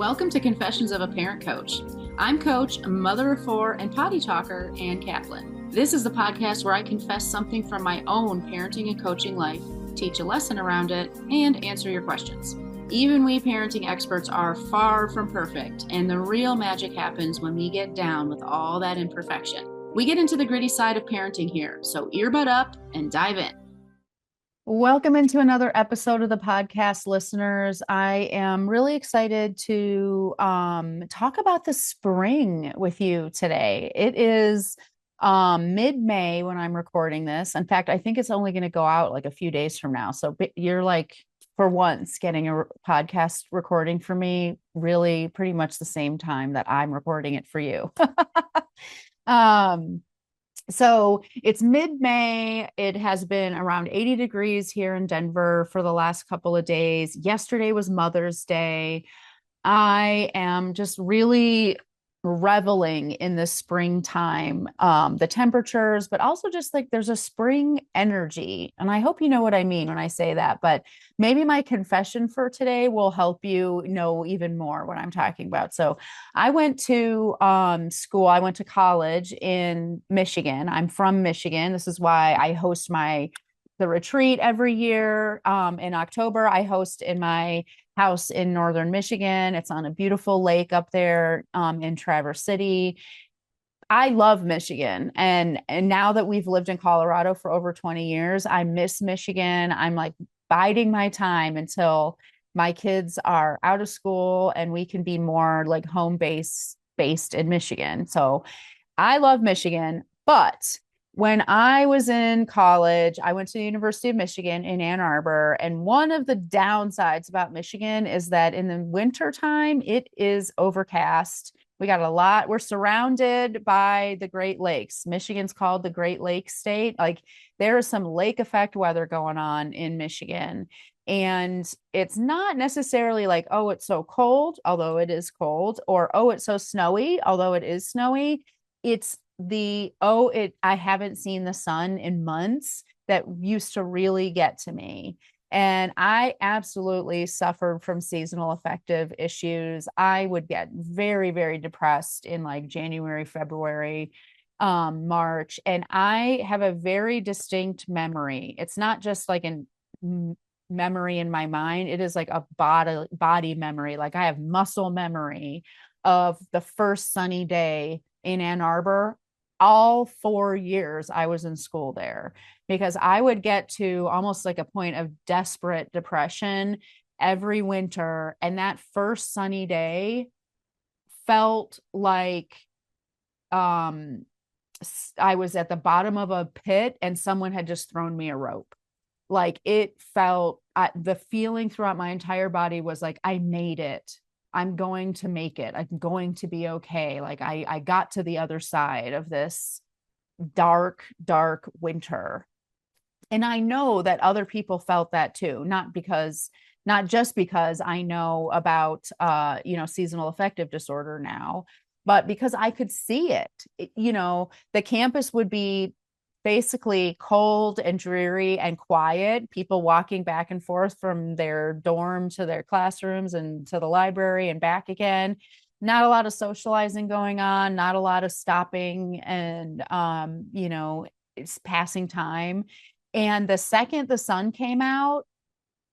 Welcome to Confessions of a Parent Coach. I'm Coach, mother of four, and potty talker, Ann Kaplan. This is the podcast where I confess something from my own parenting and coaching life, teach a lesson around it, and answer your questions. Even we parenting experts are far from perfect, and the real magic happens when we get down with all that imperfection. We get into the gritty side of parenting here, so earbud up and dive in. Welcome into another episode of the podcast, listeners. I am really excited to talk about the spring with you today. It is mid-May when I'm recording this. In fact, I think it's only going to go out like a few days from now. So you're like, for once, getting a podcast recording for me really pretty much the same time that I'm recording it for you. So it's mid-May. It has been around 80 degrees here in Denver for the last couple of days. Yesterday was Mother's Day. I am just really reveling in the springtime, the temperatures, but also just like there's a spring energy. And I hope you know what I mean when I say that, but maybe my confession for today will help you know even more what I'm talking about. So I went to school. I went to college in Michigan. I'm from Michigan. This is why I host the retreat every year. In October, I host in my house in northern Michigan. It's on a beautiful lake up there in Traverse City. I love Michigan. And now that we've lived in Colorado for over 20 years, I miss Michigan. I'm like biding my time until my kids are out of school and we can be more like home based in Michigan. So I love Michigan, but when I was in college, I went to the University of Michigan in Ann Arbor. And one of the downsides about Michigan is that in the wintertime, it is overcast. We got a lot. We're surrounded by the Great Lakes. Michigan's called the Great Lakes state. Like there is some lake effect weather going on in Michigan. And it's not necessarily like, oh, it's so cold, although it is cold, or, oh, it's so snowy, although it is snowy. It's I haven't seen the sun in months that used to really get to me. And I absolutely suffered from seasonal affective issues. I would get very, very depressed in like January, February, March. And I have a very distinct memory. It's not just like a memory in my mind. It is like a body memory. Like I have muscle memory of the first sunny day in Ann Arbor. All 4 years I was in school there, because I would get to almost like a point of desperate depression every winter. And that first sunny day felt like I was at the bottom of a pit and someone had just thrown me a rope. Like it felt, the feeling throughout my entire body was like, I made it. I'm going to make it. I'm going to be okay. Like I got to the other side of this dark, dark winter. And I know that other people felt that too, not just because I know about, seasonal affective disorder now, but because I could see it. The campus would be basically cold and dreary and quiet, people walking back and forth from their dorm to their classrooms and to the library and back again. Not a lot of socializing going on, not a lot of stopping and, it's passing time. And the second the sun came out,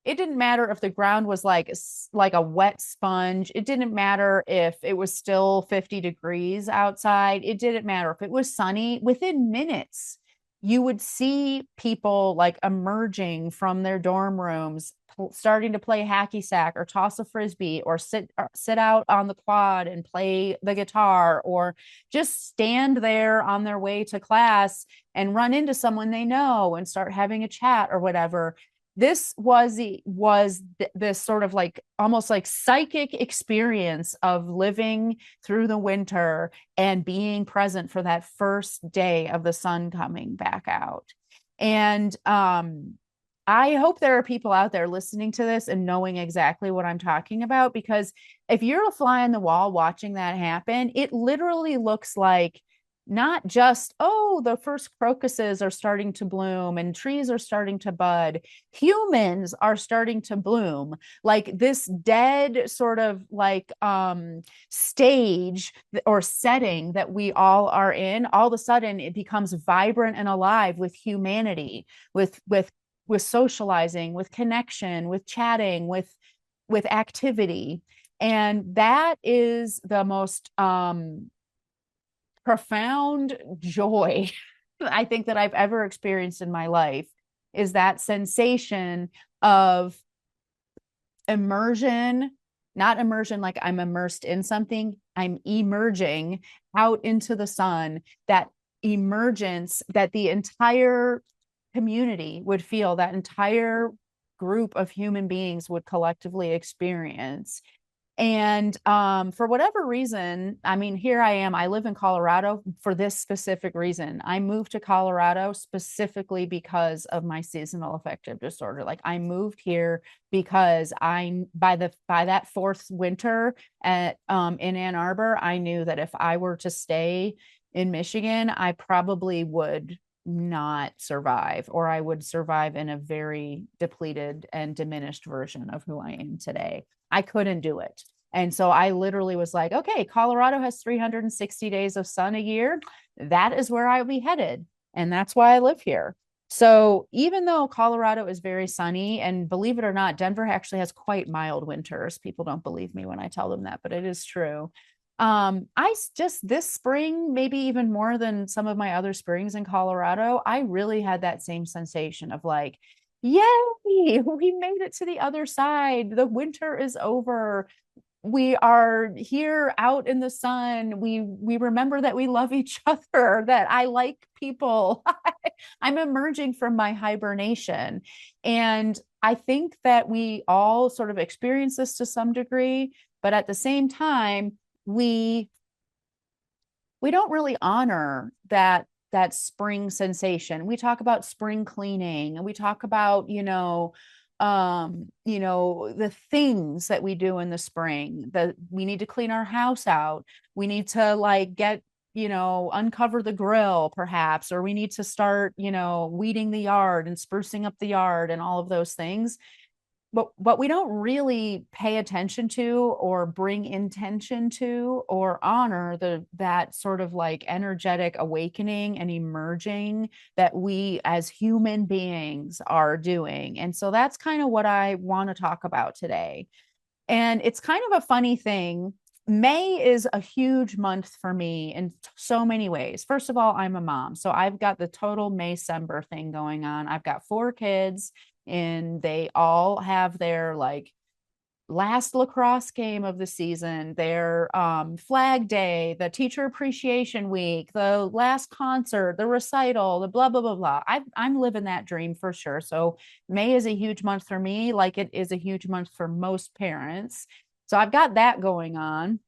it didn't matter if the ground was like a wet sponge. It didn't matter if it was still 50 degrees outside. It didn't matter if it was sunny. Within minutes, you would see people like emerging from their dorm rooms, starting to play hacky sack or toss a frisbee or sit out on the quad and play the guitar, or just stand there on their way to class and run into someone they know and start having a chat or whatever. This was this sort of like almost like psychic experience of living through the winter and being present for that first day of the sun coming back out. And I hope there are people out there listening to this and knowing exactly what I'm talking about, because if you're a fly on the wall watching that happen, it literally looks like not just, oh, the first crocuses are starting to bloom and trees are starting to bud. Humans are starting to bloom. Like this dead sort of like stage or setting that we all are in, all of a sudden it becomes vibrant and alive with humanity, with socializing, with connection, with chatting, with activity. And that is the most profound joy I think that I've ever experienced in my life, is that sensation of immersion, not immersion like I'm immersed in something, I'm emerging out into the sun, that emergence that the entire community would feel, that entire group of human beings would collectively experience. And for whatever reason, I mean, here I am. I live in Colorado for this specific reason. I moved to Colorado specifically because of my seasonal affective disorder. Like I moved here because I by that fourth winter at in Ann Arbor, I knew that if I were to stay in Michigan, I probably would not survive, or I would survive in a very depleted and diminished version of who I am today. I couldn't do it. And so I literally was like, okay, Colorado has 360 days of sun a year. That is where I'll be headed. And that's why I live here. So even though Colorado is very sunny, and believe it or not, Denver actually has quite mild winters. People don't believe me when I tell them that, but it is true. I just this spring, maybe even more than some of my other springs in Colorado, I really had that same sensation of like, yay, we made it to the other side. The winter is over. We are here out in the sun. We remember that we love each other, that I like people. I'm emerging from my hibernation. And I think that we all sort of experience this to some degree, but at the same time, we we don't really honor that spring sensation. We talk about spring cleaning and we talk about, the things that we do in the spring, that we need to clean our house out. We need to like get, uncover the grill perhaps, or we need to start, weeding the yard and sprucing up the yard and all of those things. But what we don't really pay attention to or bring intention to or honor that sort of like energetic awakening and emerging that we as human beings are doing. And so that's kind of what I want to talk about today. And it's kind of a funny thing. May is a huge month for me in so many ways. First of all, I'm a mom. So I've got the total May-cember thing going on. I've got 4 kids and they all have their like last lacrosse game of the season, their flag day, the teacher appreciation week, the last concert, the recital, the blah blah blah blah. I'm living that dream for sure. So May is a huge month for me, like it is a huge month for most parents. So I've got that going on.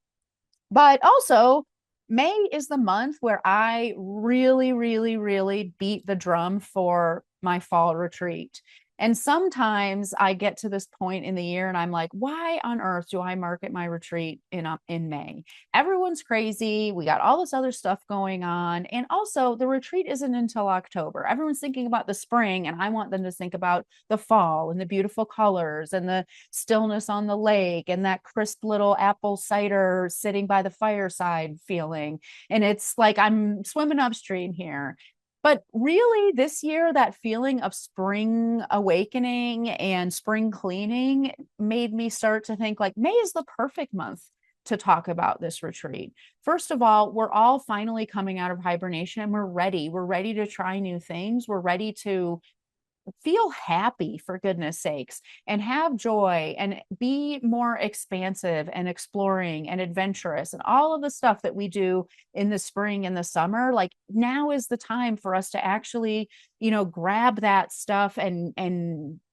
But also, May is the month where I really, really, really beat the drum for my fall retreat. And sometimes I get to this point in the year and I'm like, why on earth do I market my retreat in May? Everyone's crazy. We got all this other stuff going on. And also, the retreat isn't until October. Everyone's thinking about the spring, and I want them to think about the fall and the beautiful colors and the stillness on the lake and that crisp little apple cider sitting by the fireside feeling. And it's like I'm swimming upstream here. But really, this year, that feeling of spring awakening and spring cleaning made me start to think like May is the perfect month to talk about this retreat. First of all, we're all finally coming out of hibernation and we're ready. We're ready to try new things. We're ready to feel happy, for goodness sakes, and have joy and be more expansive and exploring and adventurous and all of the stuff that we do in the spring and the summer. Like now is the time for us to actually, grab that stuff and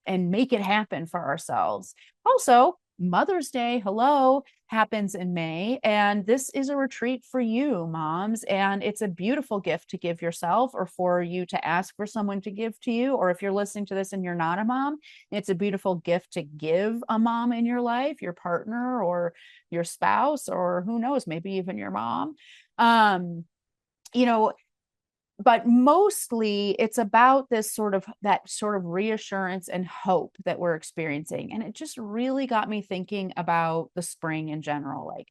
make it happen for ourselves. Also, Mother's Day, hello, happens in May. And this is a retreat for you, moms. And it's a beautiful gift to give yourself or for you to ask for someone to give to you. Or if you're listening to this and you're not a mom, it's a beautiful gift to give a mom in your life, your partner or your spouse, or who knows, maybe even your mom. you know, but mostly it's about this sort of that sort of reassurance and hope that we're experiencing. And it just really got me thinking about the spring in general. Like,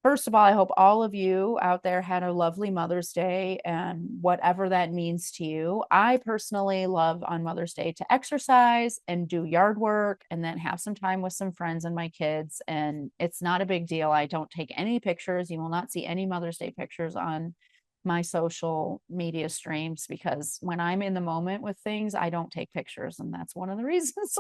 first of all, I hope all of you out there had a lovely Mother's Day and whatever that means to you. I personally love on Mother's Day to exercise and do yard work and then have some time with some friends and my kids. And it's not a big deal. I don't take any pictures. You will not see any Mother's Day pictures on my social media streams because when I'm in the moment with things, I don't take pictures. And that's one of the reasons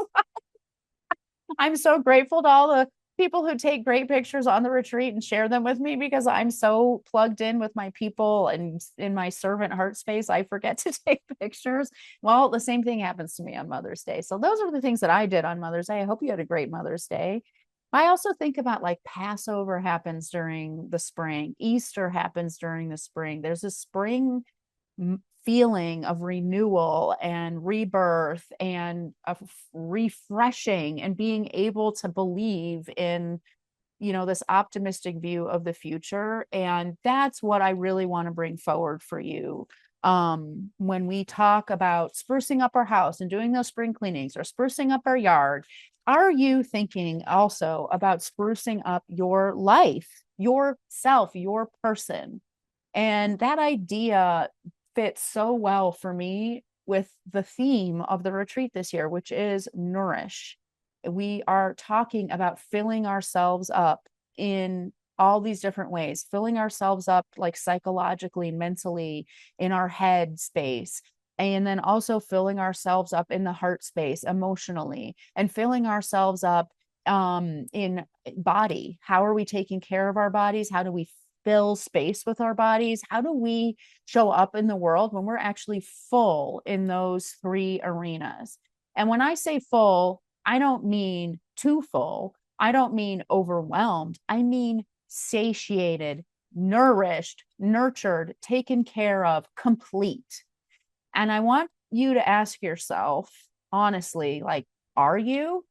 I'm so grateful to all the people who take great pictures on the retreat and share them with me because I'm so plugged in with my people and in my servant heart space, I forget to take pictures. Well, the same thing happens to me on Mother's Day. So those are the things that I did on Mother's Day. I hope you had a great Mother's Day. I also think about like Passover happens during the spring, Easter happens during the spring. There's a spring feeling of renewal and rebirth and of refreshing and being able to believe in, this optimistic view of the future. And that's what I really want to bring forward for you. When we talk about sprucing up our house and doing those spring cleanings or sprucing up our yard, are you thinking also about sprucing up your life, yourself, your person? And that idea fits so well for me with the theme of the retreat this year, which is nourish. We are talking about filling ourselves up in all these different ways, filling ourselves up like psychologically, mentally, in our head space, and then also filling ourselves up in the heart space emotionally, and filling ourselves up in body. How are we taking care of our bodies? How do we fill space with our bodies? How do we show up in the world when we're actually full in those three arenas? And when I say full, I don't mean too full. I don't mean overwhelmed. I mean satiated, nourished, nurtured, taken care of, complete. And I want you to ask yourself, honestly, like, are you?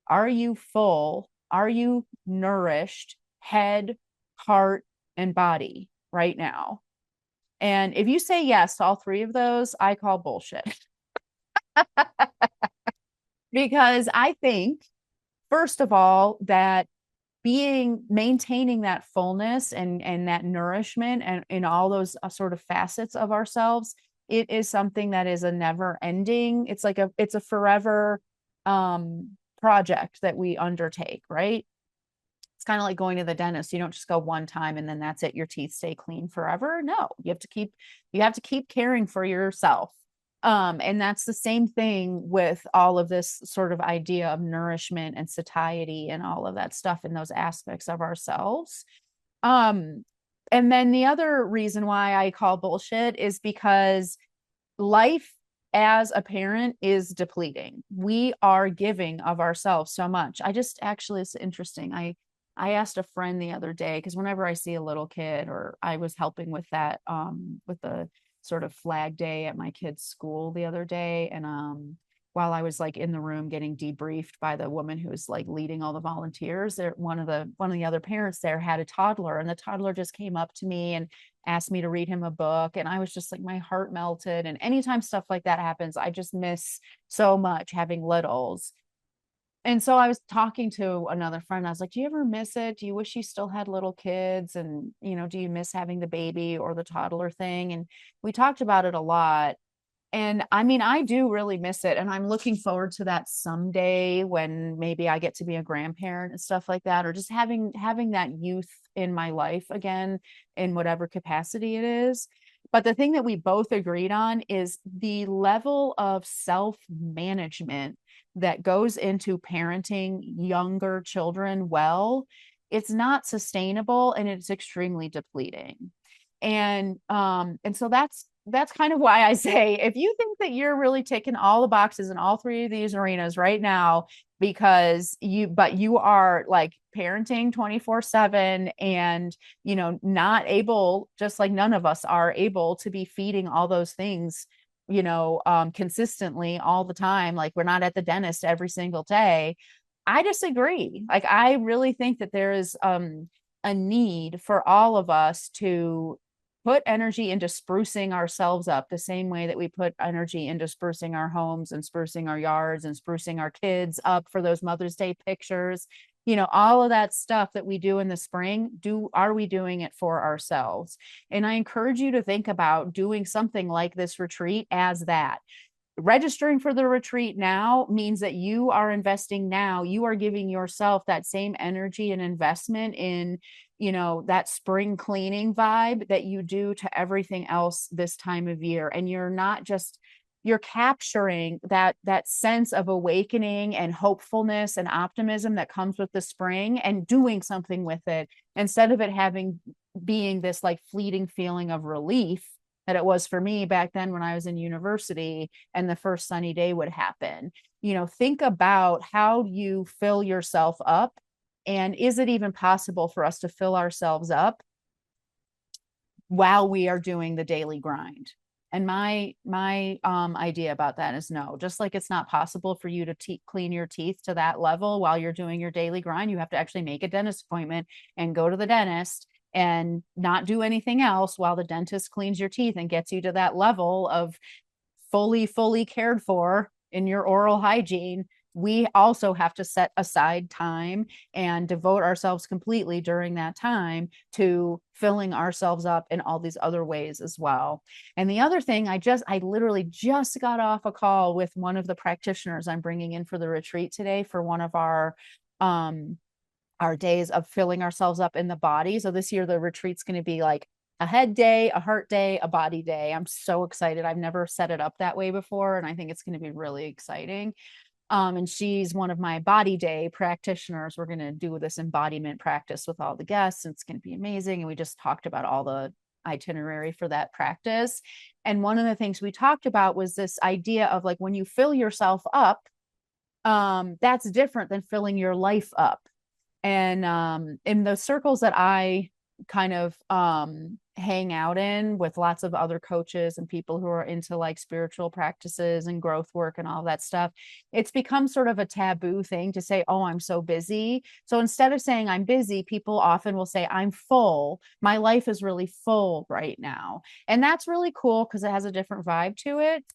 Are you full? Are you nourished, head, heart, and body right now? And if you say yes to all three of those, I call bullshit. Because I think, first of all, that maintaining that fullness and that nourishment and in all those sort of facets of ourselves, it is something that is a never ending, it's a forever project that we undertake, right? It's kind of like going to the dentist. You don't just go one time and then that's it, your teeth stay clean forever. No, you have to keep caring for yourself. And that's the same thing with all of this sort of idea of nourishment and satiety and all of that stuff in those aspects of ourselves. Um, and then the other reason why I call bullshit is because life as a parent is depleting. We are giving of ourselves so much. It's interesting. I asked a friend the other day, because whenever I see a little kid, or I was helping with that, with the sort of flag day at my kid's school the other day. And while I was like in the room getting debriefed by the woman who was like leading all the volunteers, one of the other parents there had a toddler, and the toddler just came up to me and asked me to read him a book. And I was just like, my heart melted. And anytime stuff like that happens, I just miss so much having littles. And so I was talking to another friend. I was like, do you ever miss it? Do you wish you still had little kids? And, do you miss having the baby or the toddler thing? And we talked about it a lot. And I mean, I do really miss it. And I'm looking forward to that someday when maybe I get to be a grandparent and stuff like that, or just having that youth in my life again, in whatever capacity it is. But the thing that we both agreed on is the level of self-management that goes into parenting younger children well. It's not sustainable and it's extremely depleting. And so that's kind of why I say, if you think that you're really ticking all the boxes in all three of these arenas right now, because you are like parenting 24/7 and, not able, just like none of us are able to be feeding all those things, consistently all the time. Like, we're not at the dentist every single day. I disagree. Like, I really think that there is, a need for all of us to put energy into sprucing ourselves up the same way that we put energy into sprucing our homes and sprucing our yards and sprucing our kids up for those Mother's Day pictures. All of that stuff that we do in the spring, are we doing it for ourselves? And I encourage you to think about doing something like this retreat as that. Registering for the retreat now means that you are investing now. You are giving yourself that same energy and investment in, that spring cleaning vibe that you do to everything else this time of year. And you're capturing that sense of awakening and hopefulness and optimism that comes with the spring and doing something with it, instead of it being this like fleeting feeling of relief that it was for me back then when I was in university and the first sunny day would happen. Think about how you fill yourself up, and is it even possible for us to fill ourselves up while we are doing the daily grind? And my idea about that is no. Just like it's not possible for you to clean your teeth to that level while you're doing your daily grind, you have to actually make a dentist appointment and go to the dentist and not do anything else while the dentist cleans your teeth and gets you to that level of fully cared for in your oral hygiene. We also have to set aside time and devote ourselves completely during that time to filling ourselves up in all these other ways as well. And the other thing, I literally just got off a call with one of the practitioners I'm bringing in for the retreat today for one of our days of filling ourselves up in the body. So this year, the retreat's going to be like a head day, a heart day, a body day. I'm so excited. I've never set it up that way before, and I think it's going to be really exciting. And she's one of my body day practitioners. We're going to do this embodiment practice with all the guests, and it's going to be amazing. And we just talked about all the itinerary for that practice. And one of the things we talked about was this idea of like, when you fill yourself up, that's different than filling your life up. And in the circles that I kind of hang out in with lots of other coaches and people who are into like spiritual practices and growth work and all that stuff, it's become sort of a taboo thing to say, oh, I'm so busy. So instead of saying I'm busy, people often will say I'm full. My life is really full right now. And that's really cool because it has a different vibe to it.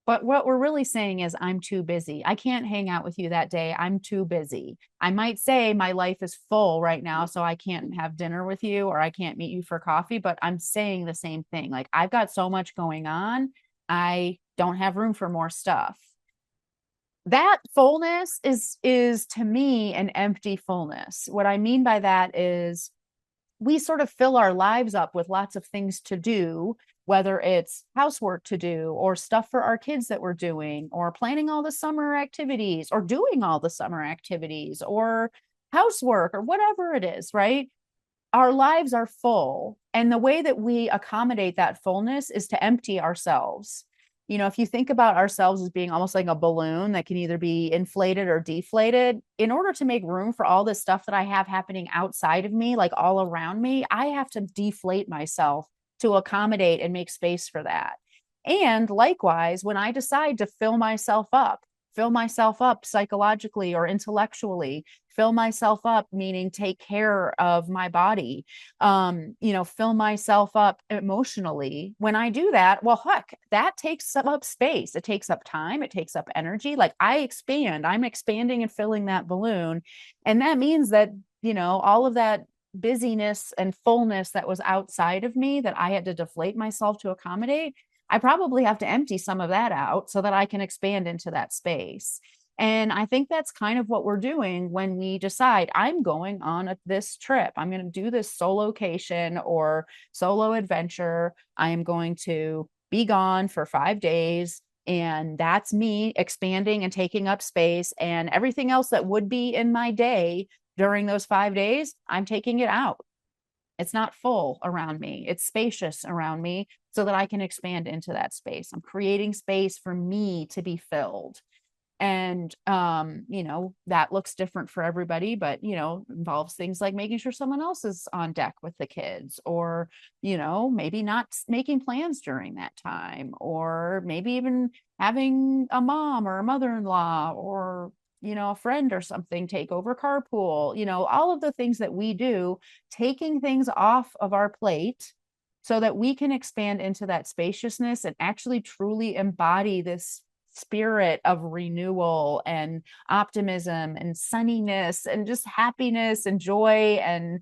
But what we're really saying is, I'm too busy. I can't hang out with you that day. I'm too busy. I might say my life is full right now, so I can't have dinner with you or I can't meet you for coffee, but I'm saying the same thing. Like, I've got so much going on. I don't have room for more stuff. That fullness is to me an empty fullness. What I mean by that is we sort of fill our lives up with lots of things to do, whether it's housework to do or stuff for our kids that we're doing, or planning all the summer activities or doing all the summer activities or housework or whatever it is, right? Our lives are full. And the way that we accommodate that fullness is to empty ourselves. If you think about ourselves as being almost like a balloon that can either be inflated or deflated, in order to make room for all this stuff that I have happening outside of me, like all around me, I have to deflate myself to accommodate and make space for that. And likewise, when I decide to fill myself up psychologically or intellectually, fill myself up, meaning take care of my body, fill myself up emotionally. When I do that, well, heck, that takes up space. It takes up time. It takes up energy. Like I'm expanding and filling that balloon. And that means that, all of that busyness and fullness that was outside of me that I had to deflate myself to accommodate, I probably have to empty some of that out so that I can expand into that space. And I think that's kind of what we're doing when we decide I'm going on this trip. I'm going to do this solocation or solo adventure. I am going to be gone for 5 days. And that's me expanding and taking up space, and everything else that would be in my day during those 5 days, I'm taking it out. It's not full around me. It's spacious around me so that I can expand into that space. I'm creating space for me to be filled. And, that looks different for everybody, but, involves things like making sure someone else is on deck with the kids, or, maybe not making plans during that time, or maybe even having a mom or a mother-in-law or, a friend or something take over carpool, all of the things that we do, taking things off of our plate so that we can expand into that spaciousness and actually truly embody this spirit of renewal and optimism and sunniness and just happiness and joy, and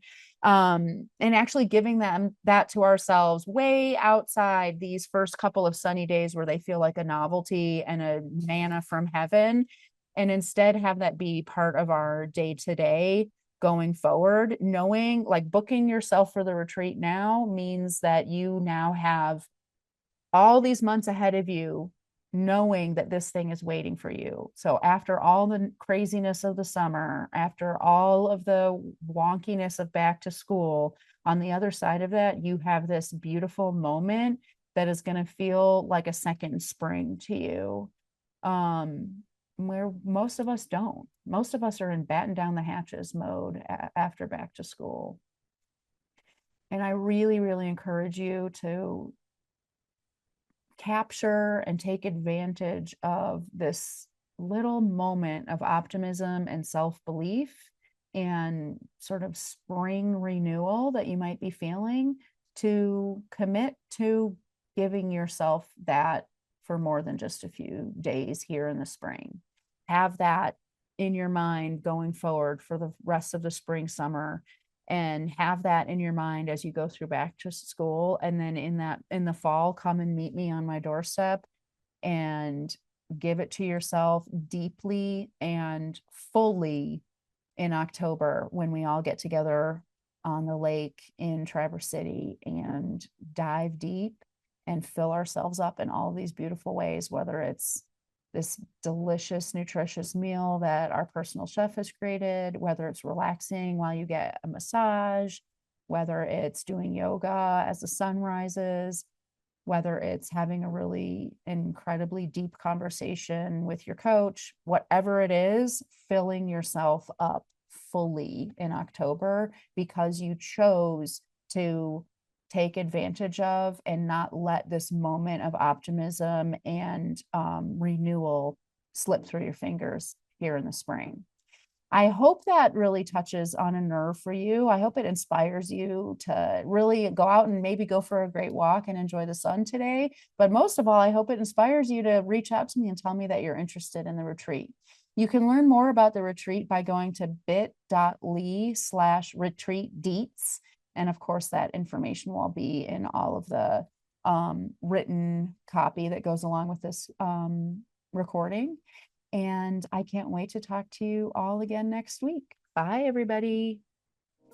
actually giving them that to ourselves way outside these first couple of sunny days where they feel like a novelty and a manna from heaven, and instead have that be part of our day to day going forward. Knowing, like, booking yourself for the retreat now means that you now have all these months ahead of you, knowing that this thing is waiting for you. So after all the craziness of the summer, after all of the wonkiness of back to school, on the other side of that, you have this beautiful moment that is going to feel like a second spring to you. Where most of us don't. Most of us are in batten down the hatches mode after back to school. And I really, really encourage you to capture and take advantage of this little moment of optimism and self-belief and sort of spring renewal that you might be feeling, to commit to giving yourself that for more than just a few days here in the spring. Have that in your mind going forward for the rest of the spring, summer, and have that in your mind as you go through back to school. And then in the fall, come and meet me on my doorstep and give it to yourself deeply and fully in October, when we all get together on the lake in Traverse City and dive deep and fill ourselves up in all these beautiful ways, whether it's this delicious, nutritious meal that our personal chef has created, whether it's relaxing while you get a massage, whether it's doing yoga as the sun rises, whether it's having a really incredibly deep conversation with your coach, whatever it is, filling yourself up fully in October because you chose to take advantage of and not let this moment of optimism and renewal slip through your fingers here in the spring. I hope that really touches on a nerve for you. I hope it inspires you to really go out and maybe go for a great walk and enjoy the sun today. But most of all, I hope it inspires you to reach out to me and tell me that you're interested in the retreat. You can learn more about the retreat by going to bit.ly/retreatdeets. And of course, that information will be in all of the written copy that goes along with this recording. And I can't wait to talk to you all again next week. Bye, everybody.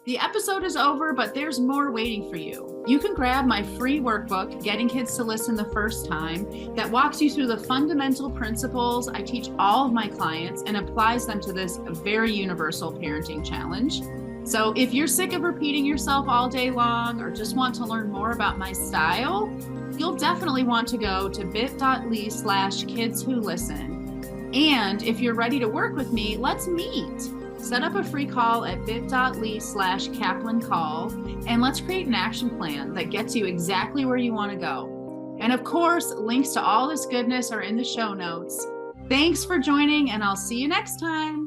The episode is over, but there's more waiting for you. You can grab my free workbook, Getting Kids to Listen the First Time, that walks you through the fundamental principles I teach all of my clients and applies them to this very universal parenting challenge. So if you're sick of repeating yourself all day long or just want to learn more about my style, you'll definitely want to go to bit.ly/kidswholisten. And if you're ready to work with me, let's meet. Set up a free call at bit.ly/KaplanCall, and let's create an action plan that gets you exactly where you want to go. And of course, links to all this goodness are in the show notes. Thanks for joining, and I'll see you next time.